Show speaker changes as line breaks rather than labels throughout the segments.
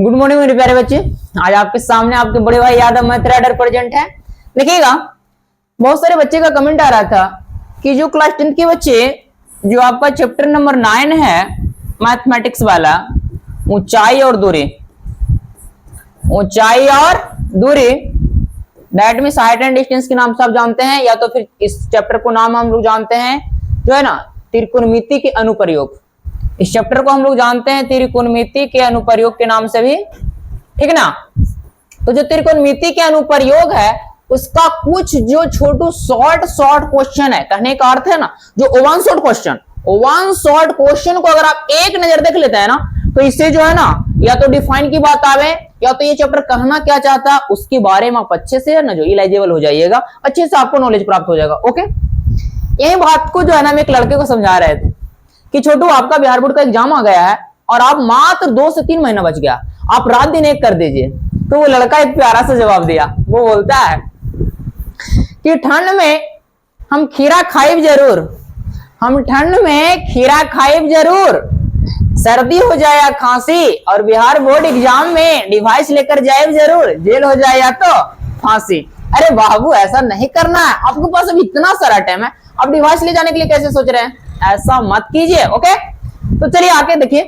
Good morning मेरे प्यारे बच्चे। आज आपके सामने आपके बड़े भाई यादव मैथ राइडर प्रेजेंट है। देखिएगा, बहुत सारे बच्चे का कमेंट आ रहा था कि जो क्लास 10 के बच्चे जो आपका चैप्टर नंबर 9 है मैथमेटिक्स वाला, ऊंचाई और दूरी, ऊंचाई और दूरी that means height and distance के नाम से आप जानते हैं, या तो फिर इस चैप्टर को नाम हम लोग जानते हैं जो है ना त्रिकोणमिति के अनुप्रयोग। इस चैप्टर को हम लोग जानते हैं त्रिकोणमिति के अनुप्रयोग के नाम से भी, ठीक है ना। तो जो त्रिकोणमिति के अनुप्रयोग है उसका कुछ जो छोटू शॉर्ट क्वेश्चन है, कहने का अर्थ है ना जो वन शॉर्ट क्वेश्चन को अगर आप एक नजर देख लेते हैं ना तो इससे जो है ना या तो डिफाइन की बात आवे या तो ये चैप्टर कहना क्या चाहता है उसके बारे में आप अच्छे से ना जो इलाइजेबल हो जाइएगा, अच्छे से आपको नॉलेज प्राप्त हो जाएगा। ओके, यही बात को जो है ना मैं एक लड़के को समझा रहे थे कि छोटू आपका बिहार बोर्ड का एग्जाम आ गया है और आप मात्र 2 से 3 महीना बच गया, आप रात दिन एक कर दीजिए। तो वो लड़का एक प्यारा सा जवाब दिया, वो बोलता है कि ठंड में हम खीरा खाइब जरूर, हम ठंड में खीरा खाइब जरूर, सर्दी हो जाए या खांसी और बिहार बोर्ड एग्जाम में डिवाइस लेकर जाए जरूर, जेल हो जाए या तो फांसी। अरे बाबू ऐसा नहीं करना है, आपके पास अभी इतना सारा टाइम है, आप डिवाइस ले जाने के लिए कैसे सोच रहे हैं? ऐसा मत कीजिए। ओके, तो चलिए आके देखिए,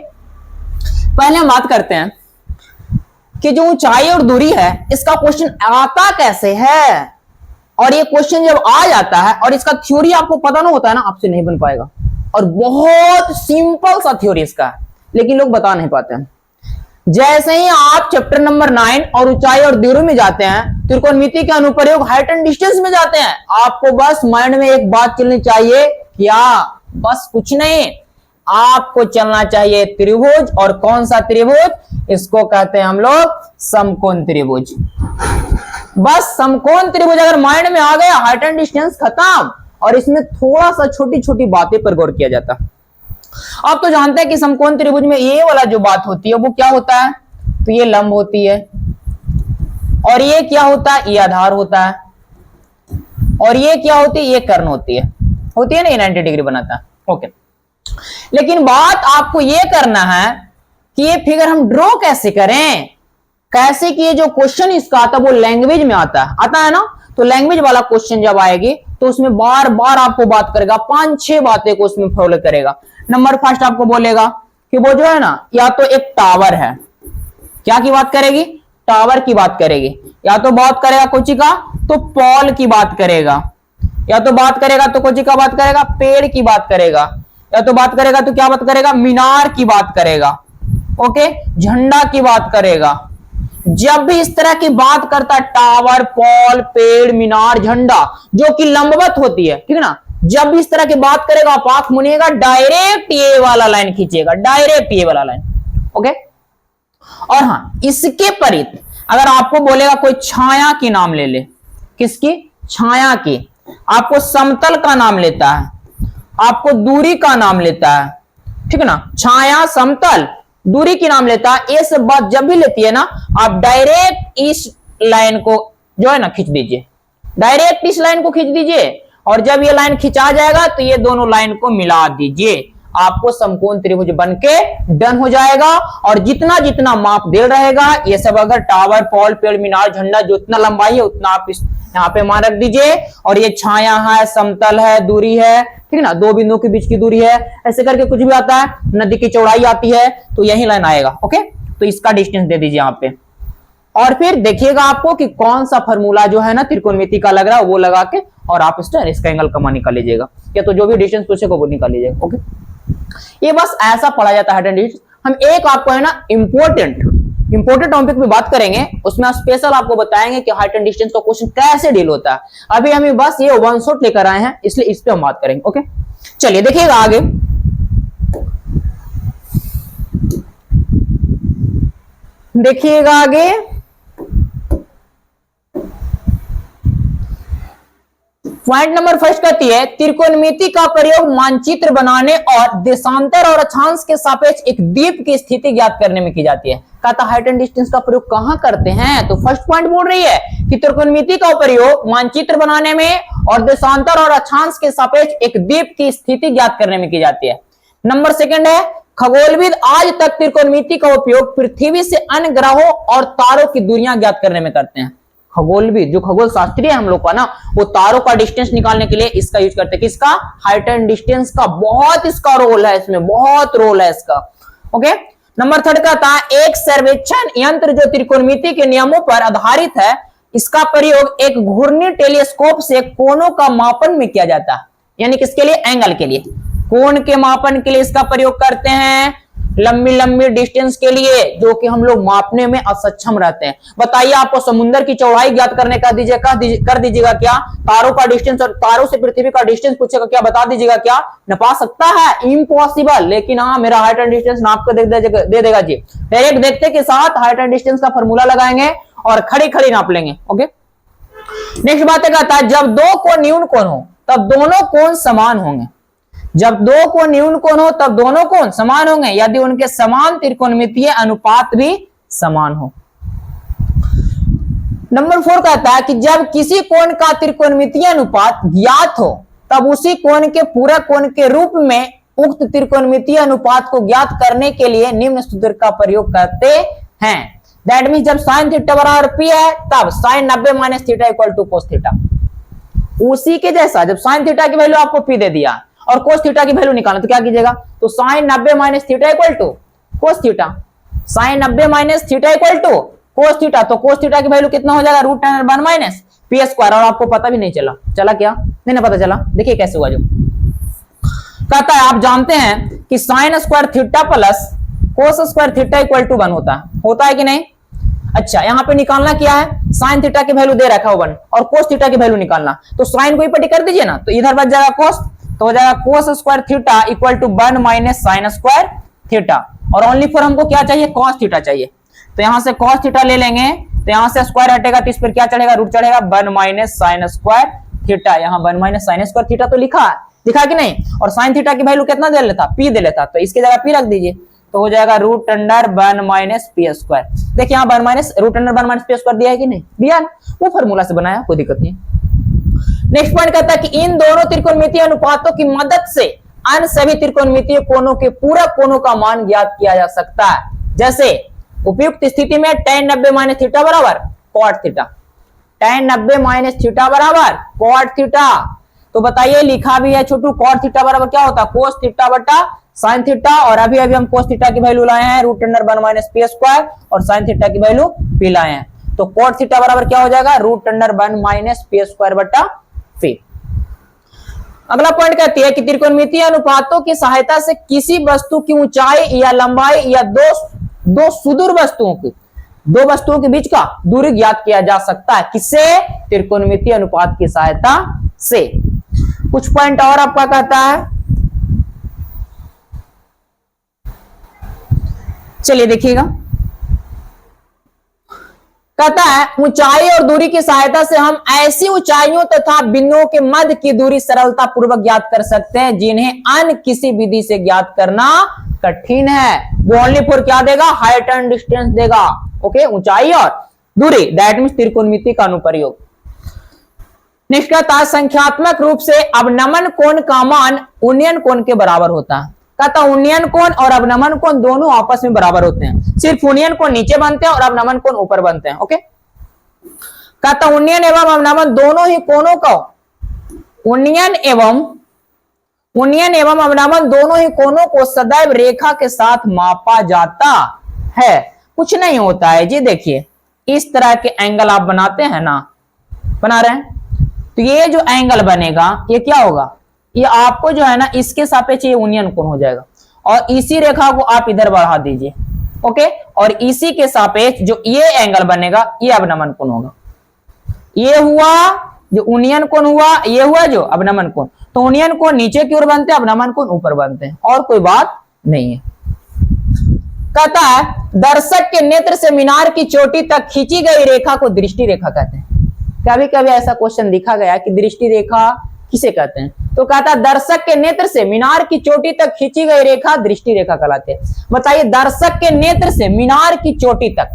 पहले हम बात करते हैं कि जो ऊंचाई और दूरी है इसका क्वेश्चन आता कैसे है। और ये क्वेश्चन जब आ जाता है और इसका थ्योरी आपको पता ना होता है ना, आपसे नहीं बन पाएगा। और बहुत सिंपल सा थ्योरी इसका है, लेकिन लोग बता नहीं पाते हैं। जैसे ही आप चैप्टर नंबर 9 और ऊंचाई और दूरी में जाते हैं, त्रिकोणमिति के अनुप्रयोग हाइट एंड डिस्टेंस में जाते हैं, आपको बस माइंड में एक बात चलनी चाहिए, क्या? बस कुछ नहीं, आपको चलना चाहिए त्रिभुज। और कौन सा त्रिभुज? इसको कहते हैं हम लोग समकोण त्रिभुज। बस समकोण त्रिभुज अगर माइंड में आ गया, हाइट एंड डिस्टेंस खत्म। और इसमें थोड़ा सा छोटी छोटी बातें पर गौर किया जाता है। आप तो जानते हैं कि समकोण त्रिभुज में ये वाला जो बात होती है वो क्या होता है, तो ये लंब होती है, और ये क्या होता है, ये आधार होता है, और ये क्या होती है, ये कर्ण होती है ना, ये 90 डिग्री बनाता है। ओके, लेकिन बात आपको ये करना है कि ये फिगर हम ड्रॉ कैसे करें, कैसे कि ये जो क्वेश्चन इसका आता है वो लैंग्वेज में आता है ना। तो लैंग्वेज वाला क्वेश्चन जब आएगी तो उसमें बार बार आपको बात करेगा, 5-6 बातें को उसमें फॉलो करेगा। नंबर फर्स्ट आपको बोलेगा कि वो जो है ना या तो एक टावर है, क्या की बात करेगी, टावर की बात करेगी, या तो बात करेगा कोची का तो पॉल की बात करेगा, या तो बात करेगा तो कोची का बात करेगा, पेड़ की बात करेगा, या तो बात करेगा तो क्या बात करेगा, मीनार की बात करेगा। ओके, झंडा की बात करेगा। जब भी इस तरह की बात करता, टावर, पॉल, पेड़, मीनार, झंडा जो कि लंबवत होती है, ठीक है ना, जब भी इस तरह की बात करेगा आप आंख मुनिएगा, डायरेक्ट ये वाला लाइन खींचेगा, डायरेक्ट ये वाला लाइन। ओके, और हाँ इसके परित अगर आपको बोलेगा कोई छाया की नाम ले ले, किसकी? छाया की। आपको समतल का नाम लेता है, आपको दूरी का नाम लेता है, ठीक है ना, छाया, समतल, दूरी की नाम लेता है। ये सब बात जब भी लेती है ना, आप डायरेक्ट इस लाइन को जो है ना खींच दीजिए, डायरेक्ट इस लाइन को खींच दीजिए, और जब ये लाइन खिंचा जाएगा तो ये दोनों लाइन को मिला दीजिए, आपको समकोण त्रिभुज बनके डन हो जाएगा। और जितना जितना माप दे रहेगा ये सब, अगर टावर, पॉल, पेड़, मीनार, झंडा जो उतना लंबाई है उतना आप इस यहाँ पे मान रख दीजिए। और ये छाया है, समतल है, दूरी है, ठीक है ना, दो बिंदुओं के बीच की दूरी है, ऐसे करके कुछ भी आता है, नदी की चौड़ाई आती है तो यही लाइन आएगा। ओके, तो इसका डिस्टेंस दे दीजिए यहाँ पे। और फिर देखिएगा आपको कि कौन सा फॉर्मूला जो है ना त्रिकोणमिति का लग रहा है वो लगा के और आप इसका एंगल कमा निकाल लीजिएगा, या तो जो भी डिस्टेंस पूछेगा वो निकाल लीजिएगा। ओके, ये बस ऐसा पढ़ा जाता है हाइट एंड डिस्टेंस। हम एक आपको है ना इंपोर्टेंट टॉपिक में बात करेंगे, उसमें स्पेशल आपको बताएंगे कि हाइट एंड डिस्टेंस का क्वेश्चन कैसे डील होता है। अभी हम बस ये वन शॉट लेकर आए हैं इसलिए इस पे हम बात करेंगे। ओके, चलिए देखिएगा आगे। देखिएगा आगे, पॉइंट नंबर फर्स्ट कहती है त्रिकोणमिति का प्रयोग मानचित्र बनाने और देशांतर और अक्षांश के सापेक्ष एक द्वीप की स्थिति ज्ञात करने में की जाती है। कहता हाइट एंड डिस्टेंस का प्रयोग कहां करते हैं, तो फर्स्ट पॉइंट बोल रही है कि त्रिकोणमिति का प्रयोग मानचित्र बनाने में और देशांतर और अक्षांश के सापेक्ष एक द्वीप की स्थिति ज्ञात करने में की जाती है। नंबर सेकंड है खगोलविद आज तक त्रिकोणमिति का उपयोग पृथ्वी से अन्य ग्रहों और तारों की दूरियां ज्ञात करने में करते हैं। खगोलविद जो खगोल शास्त्री है हम लोग का ना, वो तारों का डिस्टेंस निकालने के लिए इसका यूज करते हैं। किसका? हाइट एंड डिस्टेंस का। बहुत इसका रोल है, इसमें बहुत रोल है इसका। ओके, नंबर 3 का था एक सर्वेक्षण यंत्र जो त्रिकोणमिति के नियमों पर आधारित है, इसका प्रयोग एक घूर्णी टेलीस्कोप से कोणों का मापन में किया जाता है। यानी किसके लिए? एंगल के लिए, कोण के मापन के लिए इसका प्रयोग करते हैं, लंबी लंबी डिस्टेंस के लिए जो कि हम लोग मापने में असक्षम रहते हैं। बताइए, आपको समुद्र की चौड़ाई ज्ञात करने का कर दीजिएगा क्या? तारों का डिस्टेंस और तारों से पृथ्वी का डिस्टेंस पूछेगा क्या? बता दीजिएगा क्या? नपा सकता है? इम्पॉसिबल। लेकिन हाँ, मेरा हाइट एंड डिस्टेंस नाप कर दे देगा जी। डायरेक्ट देखते के साथ हाइट एंड डिस्टेंस का फॉर्मूला लगाएंगे और खड़ी खड़ी नाप लेंगे। ओके, नेक्स्ट बात कहता है जब दो कोण न्यून कोण हो तब दोनों कोण समान होंगे। जब दो कोण न्यून कोण हो तब दोनों कोण समान होंगे यदि उनके समान त्रिकोणमितीय अनुपात भी समान हो। नंबर 4 कहता है कि जब किसी कोण का त्रिकोणमितीय अनुपात ज्ञात हो तब उसी कोण के पूरक कोण के रूप में उक्त त्रिकोणमितीय अनुपात को ज्ञात करने के लिए निम्न सूत्र का प्रयोग करते हैं। दैट मीन जब साइन थीटा बराबर पी है तब sine 90 minus theta equal to cos theta. उसी के जैसा जब साइन थीटा की वैल्यू आपको पी दे दिया और कोस थीटा की वैल्यू निकालना तो क्या कीजिएगा? तो sine 90 minus theta equal to cos theta. Sine 90 minus theta equal to cos theta, तो कोस थीटा की वैल्यू कितना हो जाएगा? Root 1 minus P square. और आपको पता भी नहीं चला क्या? नहीं ना पता चला। देखिए कैसे हुआ। जो कहता है आप जानते हैं कि sine square theta plus cos square theta equal to 1 होता है कि नहीं? अच्छा, यहां पे निकालना क्या है? साइन थीटा की वैल्यू दे रखा है 1 और कोस थीटा की वैल्यू निकालना। तो साइन को ही पट्टी कर दीजिए ना, तो इधर बच जाएगा कोस, तो हो जाएगा cos square theta equal to 1 minus sine square theta. और ओनली फॉर हमको क्या चाहिए? कॉस थीटा चाहिए। तो यहां से कॉस थीटा ले लेंगे, तो यहां से स्क्वायर हटेगा तो इस पर क्या चढ़ेगा? रूट चढ़ेगा 1 माइनस साइन स्क्वायर थीटा। यहां 1 माइनस साइन स्क्वायर थीटा तो लिखा कि नहीं? और साइन थीटा की वैल्यू कितना दे लेता? पी दे लेता, तो इसकी जगह पी रख दीजिए, तो हो जाएगा root under 1 minus P square. देखिए यहाँ 1 minus root under 1 minus P square दिया है कि नहीं? दिया, वो फॉर्मूला से बनाया, कोई दिक्कत नहीं। नेक्स्ट पॉइंट कहता है कि इन दोनों त्रिकोणमितीय अनुपातों की मदद से अन्य सभी त्रिकोणमितीय कोणों के पूरक कोणों का मान ज्ञात किया जा सकता है। जैसे उपयुक्त स्थिति में tan 90 माइनस थीटा बराबर cot theta, tan 90 minus theta बराबर cot थीटा। तो बताइए, लिखा भी है छोटू, cot थीटा बराबर क्या होता है? cos थीटा बटा साइन थीटा। और अभी हम cos थीटा की वैल्यू लाए हैं root under 1 minus P square और साइन थीटा की वैल्यू पी लाए हैं, तो cot थीटा बराबर क्या हो जाएगा? Root under 1 minus P square बटा पी। अगला पॉइंट कहती है कि त्रिकोणमितीय अनुपातों की सहायता से किसी वस्तु की ऊंचाई या लंबाई या दो सुदूर दो वस्तुओं के बीच का दूरी ज्ञात किया जा सकता है। किससे? त्रिकोणमितीय अनुपात की सहायता से। कुछ पॉइंट और आपका कहता है, चलिए देखिएगा। कहता है ऊंचाई और दूरी की सहायता से हम ऐसी ऊंचाइयों तथा बिंदुओं के मध्य की दूरी सरलता पूर्वक ज्ञात कर सकते हैं जिन्हें अन्य किसी विधि से ज्ञात करना कठिन है। वो ओनली फॉर क्या देगा? हाइट एंड डिस्टेंस देगा। ओके, ऊंचाई और दूरी, दैट मींस त्रिकोणमिति का अनुप्रयोग। नेक्स्ट कहता है संख्यात्मक रूप से अवनमन कोण का मान उन्नयन कोण के बराबर होता है। कहता उन्नयन कोण और अवनमन कोण दोनों आपस में बराबर होते हैं, सिर्फ उन्नयन कोण नीचे बनते हैं और अवनमन कोण ऊपर बनते हैं। ओके, कहता उन्नयन एवं अवनमन दोनों ही कोणों को उन्नयन एवं अवनमन दोनों ही कोणों को सदैव रेखा के साथ मापा जाता है। कुछ नहीं होता है जी। देखिए इस तरह के एंगल आप बनाते हैं ना, बना रहे हैं, तो ये जो एंगल बनेगा ये क्या होगा? ये आपको जो है ना इसके सापेक्ष ये उन्नयन कोण हो जाएगा और इसी रेखा को आप इधर बढ़ा दीजिए। ओके, और इसी के सापेक्ष जो ये एंगल बनेगा ये अवनमन कोण होगा। ये हुआ जो उन्नयन कोण हुआ, ये हुआ जो अवनमन कोण। तो उन्नयन कोण नीचे की ओर बनते हैं, अवनमन कोण ऊपर बनते हैं, और कोई बात नहीं है। कहता है दर्शक के नेत्र से मीनार की चोटी तक खींची गई रेखा को दृष्टि रेखा कहते हैं। कभी कभी ऐसा क्वेश्चन दिखा गया कि दृष्टि रेखा किसे कहते हैं, तो कहता है दर्शक के नेत्र से मीनार की चोटी तक खींची गई रेखा दृष्टि रेखा कहलाते हैं। बताइए दर्शक के नेत्र से मीनार की चोटी तक,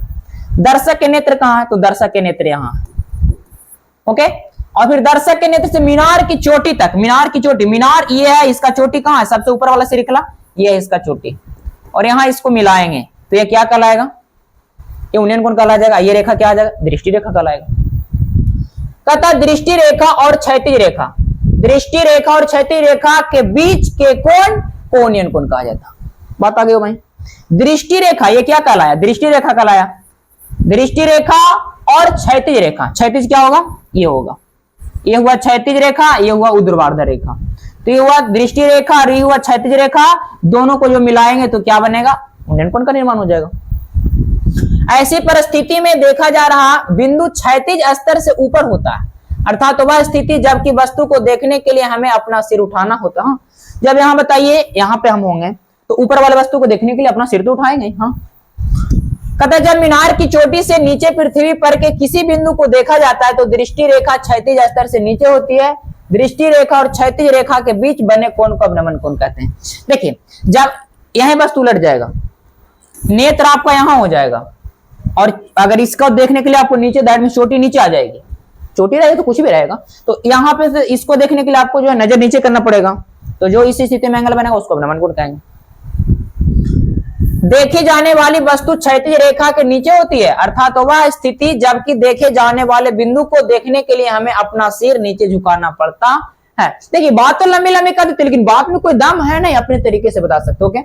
दर्शक के नेत्र कहां है? तो दर्शक के नेत्र यहां है। ओके, और फिर दर्शक के नेत्र से मीनार की चोटी तक, मीनार की चोटी, मीनार ये है, इसका चोटी कहां है? सबसे ऊपर वाला सिरकला ये है इसका चोटी। और यहां इसको मिलाएंगे तो ये क्या कहलाएगा, ये यूनियन कोण कहला जाएगा। ये रेखा क्या आ जाएगा, दृष्टि रेखा कहलाएगा। कहता दृष्टि रेखा और क्षैतिज रेखा, दृष्टि रेखा और क्षैतिज रेखा के बीच के कोण को यूनियन कोण कहा जाता। बात आ गई भाई। दृष्टि रेखा ये क्या कहलाया, दृष्टि रेखा कहलाया। दृष्टि रेखा और क्षैतिज रेखा, क्षैतिज क्या होगा, ये होगा, ये हुआ क्षैतिज रेखा, ये हुआ ऊर्ध्वाधर रेखा। तो ये हुआ दृष्टि रेखा और ये हुआ क्षैतिज रेखा, दोनों को जो मिलाएंगे तो क्या बनेगा, यूनियन कोण का निर्माण हो जाएगा। ऐसी परिस्थिति में देखा जा रहा बिंदु क्षैतिज स्तर से ऊपर होता है, अर्थात वह स्थिति जबकि वस्तु को देखने के लिए हमें अपना सिर उठाना होता है। जब यहां बताइए यहां पे हम होंगे तो ऊपर वाले वस्तु को देखने के लिए अपना सिर तो उठाएंगे। हाँ, कहता जब मीनार की चोटी से नीचे पृथ्वी पर के किसी बिंदु को देखा जाता है तो दृष्टि रेखा क्षैतिज स्तर से नीचे होती है। दृष्टि रेखा और क्षैतिज रेखा के बीच बने कोण को अवनमन कोण कहते हैं। देखिए जब यह वस्तु उलट जाएगा, नेत्र आपका यहां हो जाएगा, और अगर इसको देखने के लिए आपको नीचे दैट में चोटी नीचे आ जाएगी, चोटी रहेगी तो कुछ भी रहेगा, तो यहाँ पे से इसको देखने के लिए आपको जो है नजर नीचे करना पड़ेगा, तो जो इस स्थिति में एंगल बनेगा उसको अवनमन कोण कहेंगे। देखी जाने वाली वस्तु क्षैतिज रेखा के नीचे होती है, अर्थात वह स्थिति जबकि देखे जाने वाले बिंदु को देखने के लिए हमें अपना सिर नीचे झुकाना पड़ता है। देखिए बात तो लंबी लंबी कर देते, लेकिन बात में कोई दम है नहीं, अपने तरीके से बता सकते हो। ओके,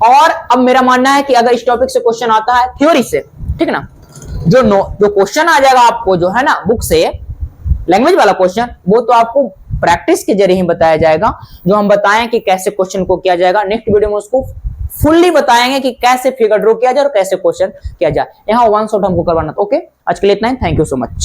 और अब मेरा मानना है कि अगर इस टॉपिक से क्वेश्चन आता है थ्योरी से, ठीक ना, जो क्वेश्चन आ जाएगा आपको जो है ना बुक से, लैंग्वेज वाला क्वेश्चन, वो तो आपको प्रैक्टिस के जरिए ही बताया जाएगा। जो हम बताएं कि कैसे क्वेश्चन को किया जाएगा, नेक्स्ट वीडियो में उसको फुल्ली बताएंगे कि कैसे फिगर ड्रॉ किया जाए और कैसे क्वेश्चन किया जाए। यहाँ वन शॉट हमको करवाना था। ओके, आज के लिए इतना ही। Thank you so much.